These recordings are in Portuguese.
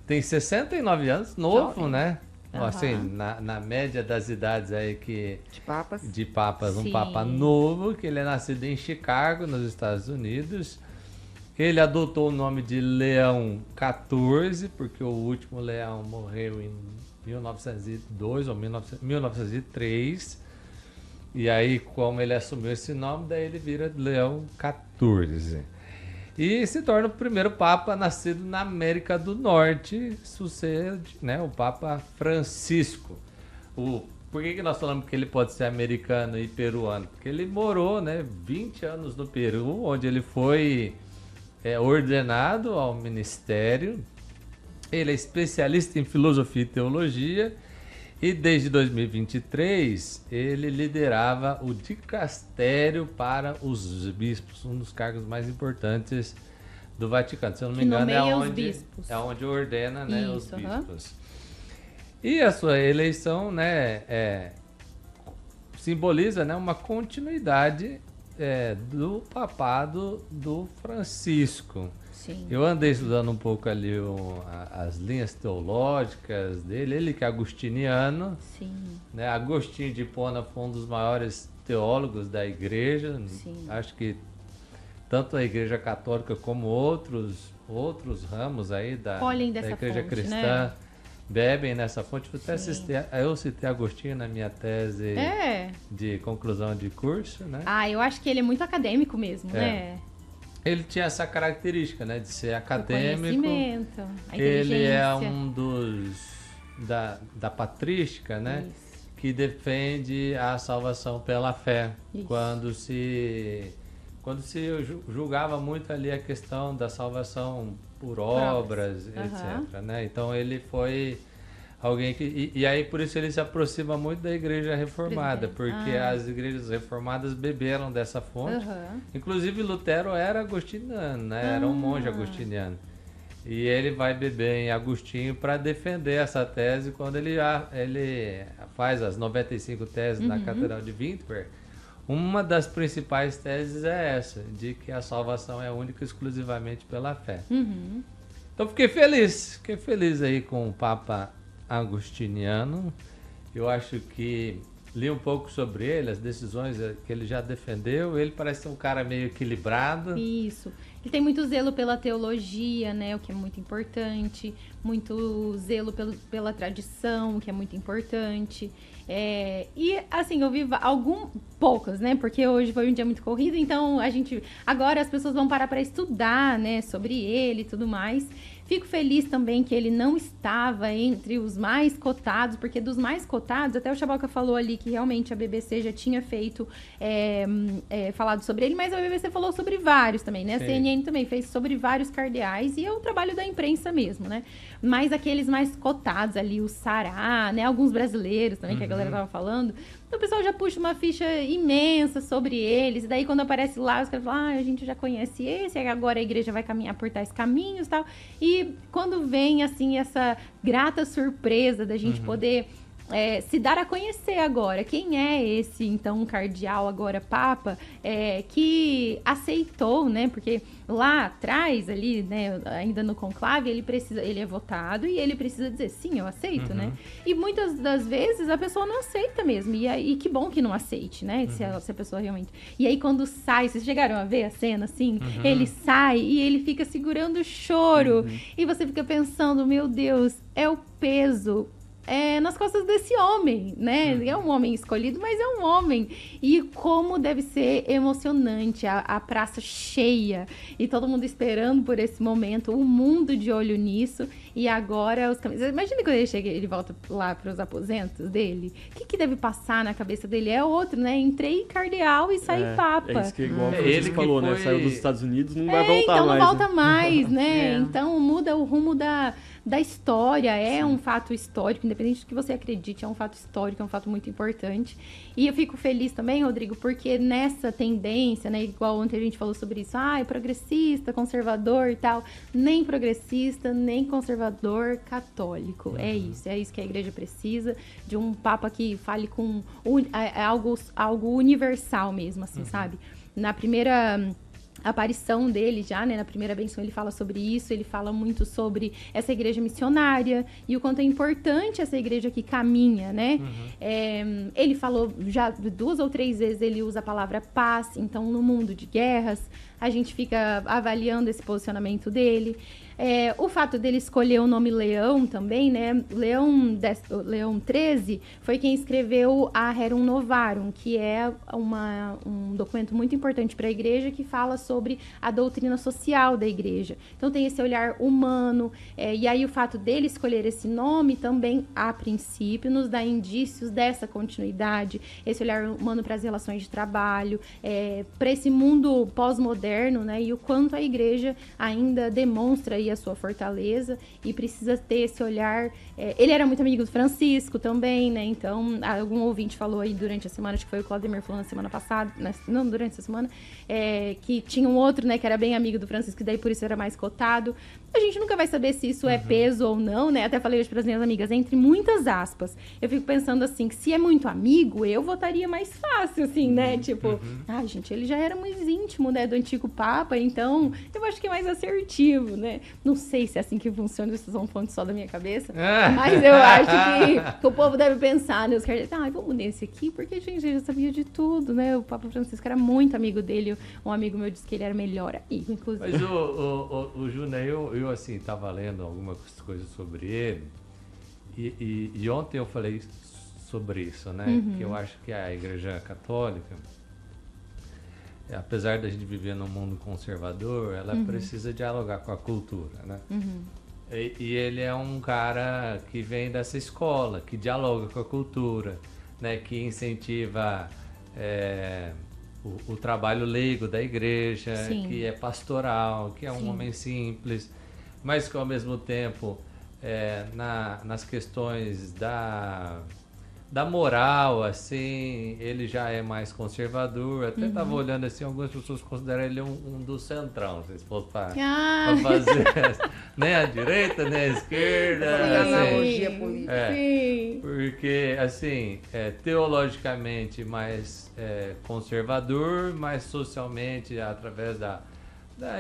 tem 69 anos, novo, Jovem. né? Aham. Assim, na média das idades aí De papas. de papas, um Sim. papa novo, que ele é nascido em Chicago, nos Estados Unidos. Ele adotou o nome de Leão XIV, porque o último leão morreu em 1902 ou 1903. E aí, como ele assumiu esse nome, daí ele vira Leão XIV. E se torna o primeiro papa nascido na América do Norte, sucede, né, o Papa Francisco. Por que nós falamos que ele pode ser americano e peruano? Porque ele morou, né, 20 anos no Peru, onde ele foi ordenado ao ministério. Ele é especialista em filosofia e teologia. E desde 2023, ele liderava o dicastério para os bispos, um dos cargos mais importantes do Vaticano. Se eu não me Que engano, nomeia os bispos. é onde ordena, né, os Isso, aham. bispos. E a sua eleição, né, simboliza, né, uma continuidade do papado do Francisco. Sim. Eu andei estudando um pouco ali as linhas teológicas dele, ele que é agostiniano, Sim. né? Agostinho de Hipona foi um dos maiores teólogos da igreja. Sim. Acho que tanto a igreja católica como outros ramos aí da Colhem dessa igreja fonte, cristã né? bebem nessa fonte. Sim. Eu citei Agostinho na minha tese de conclusão de curso, né? Ah, eu acho que ele é muito acadêmico mesmo, né? Ele tinha essa característica, né, de ser O acadêmico. conhecimento, a Ele é inteligência. um da patrística, né, Isso. que defende a salvação pela fé. Isso. Quando se julgava muito ali a questão da salvação por obras, Aham. etc, né? Então ele foi alguém que e aí por isso ele se aproxima muito da igreja reformada, porque as igrejas reformadas beberam dessa fonte. Aham. Inclusive Lutero era agostiniano, né? Era um monge agostiniano. E ele vai beber em Agostinho para defender essa tese quando ele faz as 95 teses na Catedral de Wittenberg. Uma das principais teses é essa, de que a salvação é única e exclusivamente pela fé. Uhum. Então fiquei feliz aí com o Papa Agostiniano. Eu acho que li um pouco sobre ele, as decisões que ele já defendeu. Ele parece ser um cara meio equilibrado. Isso. Ele tem muito zelo pela teologia, né? O que é muito importante. Muito zelo pela tradição, o que é muito importante. E assim, eu vi poucas, né? Porque hoje foi um dia muito corrido, então agora as pessoas vão parar para estudar, né? Sobre ele e tudo mais. Fico feliz também que ele não estava entre os mais cotados, porque dos mais cotados, até o Chaboca falou ali que realmente a BBC já tinha feito, falado sobre ele, mas a BBC falou sobre vários também, né? A CNN também fez sobre vários cardeais, e é o trabalho da imprensa mesmo, né? Mas aqueles mais cotados ali, o Sará, né? Alguns brasileiros também, que a galera tava falando. Então o pessoal já puxa uma ficha imensa sobre eles, e daí quando aparece lá, os caras falam, a gente já conhece esse, agora a igreja vai caminhar por tais caminhos e tal. E quando vem, assim, essa grata surpresa da gente poder se dar a conhecer agora quem é esse, então, cardeal, agora papa, que aceitou, né, porque lá atrás, ali, né, ainda no conclave, ele é votado e ele precisa dizer, sim, eu aceito, né, e muitas das vezes a pessoa não aceita mesmo, e que bom que não aceite, né, se a pessoa realmente... E aí quando sai, vocês chegaram a ver a cena, assim, ele sai e ele fica segurando o choro, e você fica pensando, meu Deus, é o peso nas costas desse homem, né? É um homem escolhido, mas é um homem. E como deve ser emocionante, a praça cheia, e todo mundo esperando por esse momento, o mundo de olho nisso, e agora os caminhos. Imagina quando ele volta lá para os aposentos dele, o que deve passar na cabeça dele? É outro, né? Entrei cardeal e saí papa. É isso que igual Ele ele falou, que né? foi- Saiu dos Estados Unidos, não vai voltar então mais. não volta né? mais, né? É. Então muda o rumo da história, um fato histórico, independente do que você acredite, é um fato histórico, é um fato muito importante. E eu fico feliz também, Rodrigo, porque nessa tendência, né, igual ontem a gente falou sobre isso, é progressista, conservador e tal, nem progressista, nem conservador, católico. É isso que a igreja precisa, de um papa que fale com algo universal mesmo, assim, sabe? Na primeira aparição dele já, né, na primeira benção ele fala sobre isso, ele fala muito sobre essa igreja missionária e o quanto é importante essa igreja que caminha, né? Ele falou já 2 ou 3 vezes, ele usa a palavra paz, então no mundo de guerras, a gente fica avaliando esse posicionamento dele. O fato dele escolher o nome Leão também, né? Leão 13 foi quem escreveu a Rerum Novarum, que é um documento muito importante para a igreja que fala sobre a doutrina social da igreja. Então tem esse olhar humano, e aí o fato dele escolher esse nome também, a princípio, nos dá indícios dessa continuidade, esse olhar humano para as relações de trabalho, para esse mundo pós-moderno, né? E o quanto a igreja ainda demonstra aí a sua fortaleza e precisa ter esse olhar. Ele era muito amigo do Francisco também, né? Então, algum ouvinte falou aí durante a semana, acho que foi o Claudemir falou na semana passada, não, durante essa semana, que tinha um outro, né, que era bem amigo do Francisco e daí por isso era mais cotado. A gente nunca vai saber se isso é peso ou não, né? Até falei hoje para as minhas amigas, entre muitas aspas. Eu fico pensando assim, que se é muito amigo, eu votaria mais fácil, assim, né? Tipo, gente, ele já era muito íntimo, né, do antigo Papa, então eu acho que é mais assertivo, né? Não sei se é assim que funciona, vocês são fontes só da minha cabeça, mas eu acho que o povo deve pensar, né? Os caras dizem, vamos nesse aqui, porque, gente, ele já sabia de tudo, né? O Papa Francisco era muito amigo dele, um amigo meu disse que ele era melhor amigo, inclusive. Mas o Júnior, eu assim, tava lendo algumas coisas sobre ele, e ontem eu falei sobre isso, né? Que eu acho que a Igreja Católica, apesar da gente viver num mundo conservador, ela precisa dialogar com a cultura, né? E ele é um cara que vem dessa escola, que dialoga com a cultura, né? Que incentiva o trabalho leigo da igreja, Sim. que é pastoral, que é um homem simples, mas que ao mesmo tempo, nas questões da moral, assim, ele já é mais conservador. Até estava olhando assim, algumas pessoas consideram ele um do centrão, se fosse para fazer nem a direita, nem a esquerda. Analogia política. Porque, assim, teologicamente mais conservador, mas socialmente, através da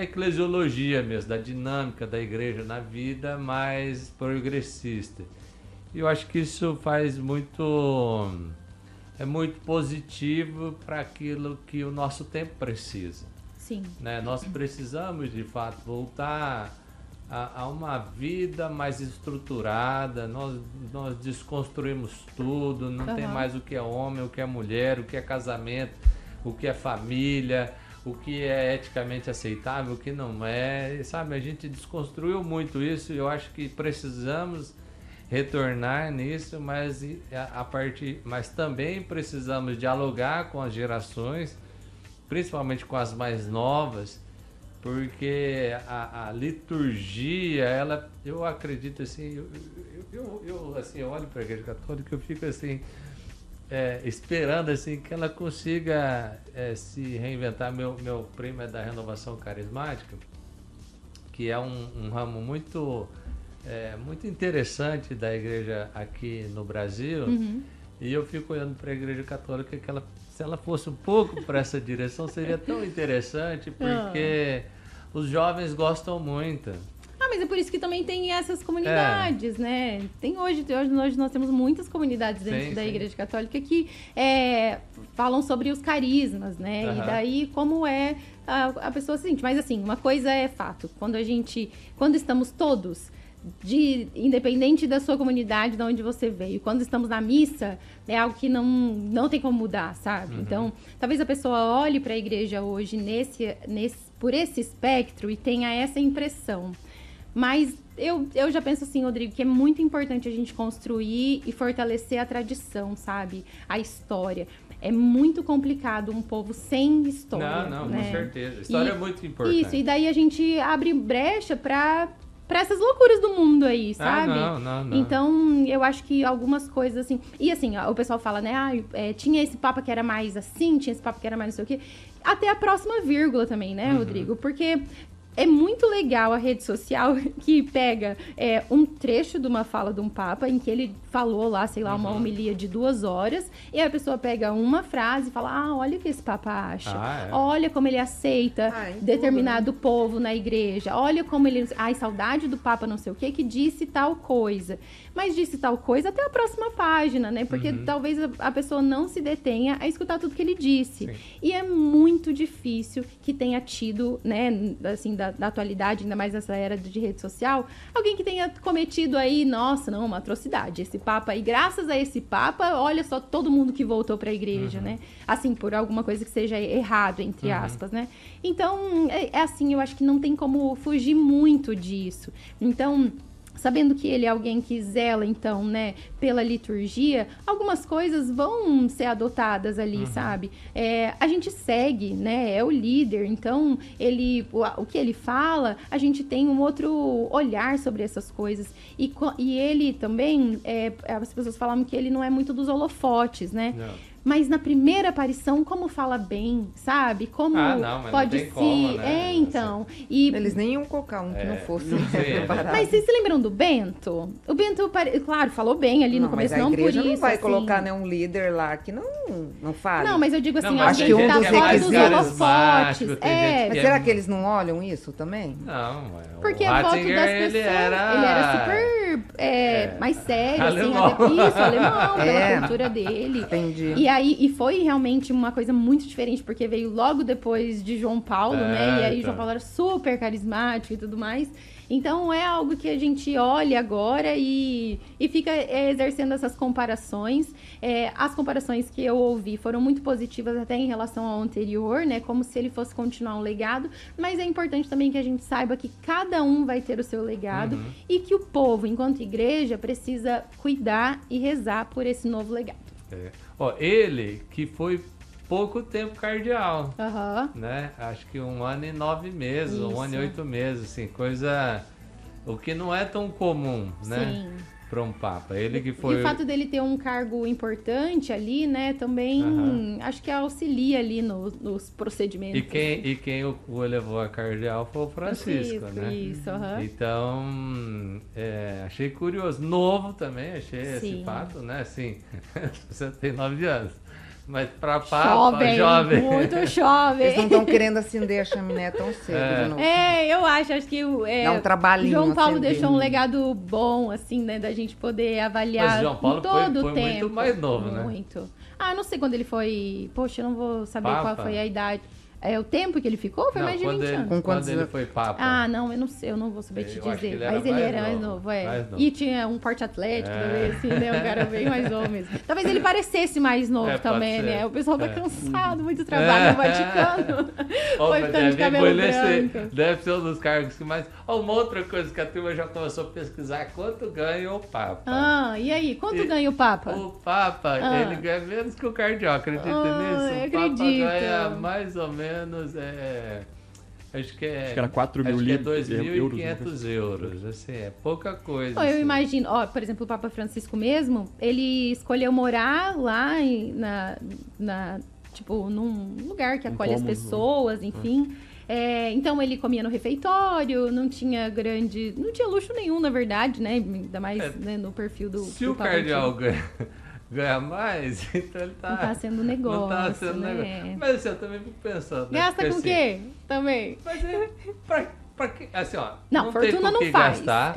eclesiologia mesmo, da dinâmica da igreja na vida, mais progressista. E eu acho que isso é muito positivo para aquilo que o nosso tempo precisa. Sim. Né? Nós precisamos, de fato, voltar a uma vida mais estruturada. Nós desconstruímos tudo, não tem mais o que é homem, o que é mulher, o que é casamento, o que é família, o que é eticamente aceitável, o que não é. Sabe, a gente desconstruiu muito isso e eu acho que precisamos retornar nisso, mas também precisamos dialogar com as gerações, principalmente com as mais novas, porque a liturgia, eu acredito assim, eu olho para a Igreja Católica, eu fico assim, esperando assim que ela consiga se reinventar. Meu primo é da Renovação Carismática, que é um ramo muito interessante da igreja aqui no Brasil, e eu fico olhando para a Igreja Católica que se ela fosse um pouco para essa direção, seria tão interessante, porque os jovens gostam muito. Mas é por isso que também tem essas comunidades, né? Hoje nós temos muitas comunidades dentro da Igreja Católica que falam sobre os carismas, né? E daí como a pessoa se sente. Mas assim, uma coisa é fato, quando estamos todos, independente da sua comunidade, de onde você veio, quando estamos na missa, é algo que não tem como mudar, sabe? Então, talvez a pessoa olhe para a igreja hoje por esse espectro e tenha essa impressão. Mas eu já penso assim, Rodrigo, que é muito importante a gente construir e fortalecer a tradição, sabe? A história. É muito complicado um povo sem história. Não, né? Com certeza. História é muito importante. Isso, e daí a gente abre brecha para essas loucuras do mundo aí, sabe? Não. Então, eu acho que algumas coisas assim... E assim, o pessoal fala, né? Tinha esse papa que era mais assim, tinha esse papa que era mais não sei o quê. Até a próxima vírgula também, né, Rodrigo? Porque é muito legal a rede social que pega um trecho de uma fala de um papa em que ele falou lá, sei lá, uma homilia de 2 horas, e a pessoa pega uma frase e fala, olha o que esse papa acha, olha como ele aceita determinado povo na igreja, olha como ele, saudade do papa não sei o que disse tal coisa, mas disse tal coisa até a próxima página, né, porque talvez a pessoa não se detenha a escutar tudo que ele disse. Sim. E é muito difícil que tenha tido, né, assim, da atualidade, ainda mais nessa era de rede social, alguém que tenha cometido aí, uma atrocidade, esse papa, e graças a esse papa, olha só todo mundo que voltou para a igreja, né, assim, por alguma coisa que seja errado, entre aspas, né. Então, assim, eu acho que não tem como fugir muito disso. Então, sabendo que ele é alguém que zela, então, né, pela liturgia, algumas coisas vão ser adotadas ali, sabe? A gente segue, né, é o líder, então, o que ele fala, a gente tem um outro olhar sobre essas coisas. E ele também, as pessoas falam que ele não é muito dos holofotes, né? Não. Mas na primeira aparição, como fala bem, sabe? Como mas pode não tem como, né? Então. E... Eles nem iam colocar um que não fosse preparado. Mas vocês se lembram do Bento? O Bento, claro, falou bem ali no começo, não por isso. Mas a igreja não vai assim... colocar, né, um líder lá que não fale. Não, mas eu digo assim, acho que um dos fora dos holofotes. Mas será que eles não olham isso também? Não, porque a foto das pessoas, ele era super mais sério, alemão. Assim, isso, alemão, pela cultura dele. Entendi. E foi realmente uma coisa muito diferente, porque veio logo depois de João Paulo, né? E aí João Paulo era super carismático e tudo mais. Então, é algo que a gente olha agora e fica exercendo essas comparações. As comparações que eu ouvi foram muito positivas até em relação ao anterior, né? Como se ele fosse continuar um legado. Mas é importante também que a gente saiba que cada um vai ter o seu legado e que o povo, enquanto igreja, precisa cuidar e rezar por esse novo legado. Ele que foi pouco tempo cardeal, né? Acho que 1 ano e 9 meses, isso. 1 ano e 8 meses, assim, coisa... O que não é tão comum, né? Sim. Para um papa. Ele que foi... E o fato dele ter um cargo importante ali, né? Também acho que auxilia ali nos procedimentos. E quem o elevou a cardeal foi o Francisco, né? Isso, Então, achei curioso. Novo também, achei esse fato, né? Assim, 69 anos. Mas para papa, jovem. Muito jovem. Eles não estão querendo acender a chaminé tão cedo de novo. Eu acho que dá um trabalhinho. João Paulo deixou um legado bom, assim, né, da gente poder avaliar. Mas João Paulo todo foi o tempo. Muito mais novo, né? Muito. Não sei quando ele foi. Poxa, eu não vou saber qual foi a idade. O tempo que ele ficou foi mais de 20 anos. Quando ele foi papa. Não, eu não sei, eu não vou saber te dizer. Mas ele era mais novo, mais novo. E tinha um porte atlético também, assim, né? Um cara bem mais novo mesmo. Talvez ele parecesse mais novo também, né? O pessoal tá cansado, muito trabalho no Vaticano. Foi ficando de cabelo branco. Deve ser um dos cargos que mais... Uma outra coisa que a turma já começou a pesquisar, quanto ganha o Papa? E aí, quanto ganha o Papa? O Papa, ele ganha menos que o cardeal, acredita nisso? O Papa ganha mais ou menos... Acho que era 4 mil euros. 2.500 euros. Assim, é pouca coisa. Eu imagino, por exemplo, o Papa Francisco mesmo, ele escolheu morar lá tipo, num lugar que acolhe as pessoas, enfim. Então ele comia no refeitório, não tinha luxo nenhum, na verdade, né? Ainda mais né, no perfil do Se o cardeal ganha mais, então ele não tá sendo negócio. Não tá sendo negócio. Mas assim, eu também fico pensando. Gasta né? com o quê? Também. Mas pra quê? Assim, não fortuna não faz. Gastar.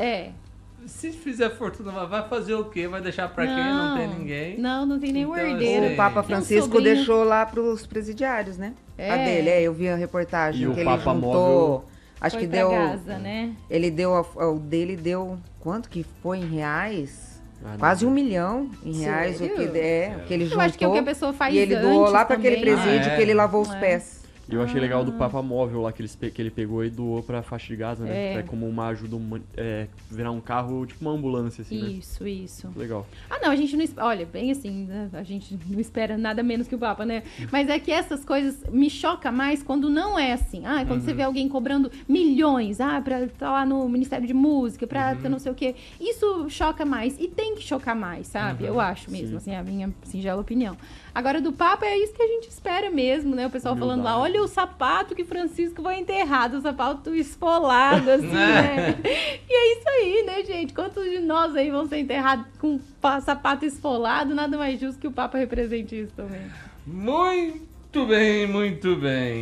Se fizer fortuna, vai fazer o quê? Vai deixar pra quem? Não tem ninguém? Não tem nenhum herdeiro. O Papa Francisco deixou lá pros presidiários, né? A dele, eu vi a reportagem e que o ele Papa juntou. Móvel... Acho foi que deu. Gaza, né? Ele deu. O dele deu. Quanto que foi em reais? Quase R$1 milhão em reais. O que ele juntou. Eu acho que é o que a pessoa faz e ele doou lá para aquele também. presídio que ele lavou os pés. E eu achei legal do Papa Móvel lá, que ele pegou e doou pra faixa de Gaza, né? É como uma ajuda, virar um carro, tipo uma ambulância, assim, Isso. Legal. Não, a gente não... Olha, bem assim, né? A gente não espera nada menos que o Papa, né? Mas é que essas coisas me chocam mais quando não é assim. Quando você vê alguém cobrando milhões, pra estar lá no Ministério de Música, pra ter não sei o quê. Isso choca mais. E tem que chocar mais, sabe? Eu acho mesmo, assim, a minha singela opinião. Agora, do Papa, é isso que a gente espera mesmo, né? O pessoal falando lá, olha olha o sapato que Francisco foi enterrado, o sapato esfolado, assim, né? E é isso aí, né, gente? Quantos de nós aí vão ser enterrados com sapato esfolado? Nada mais justo que o Papa represente isso também. Muito bem, muito bem.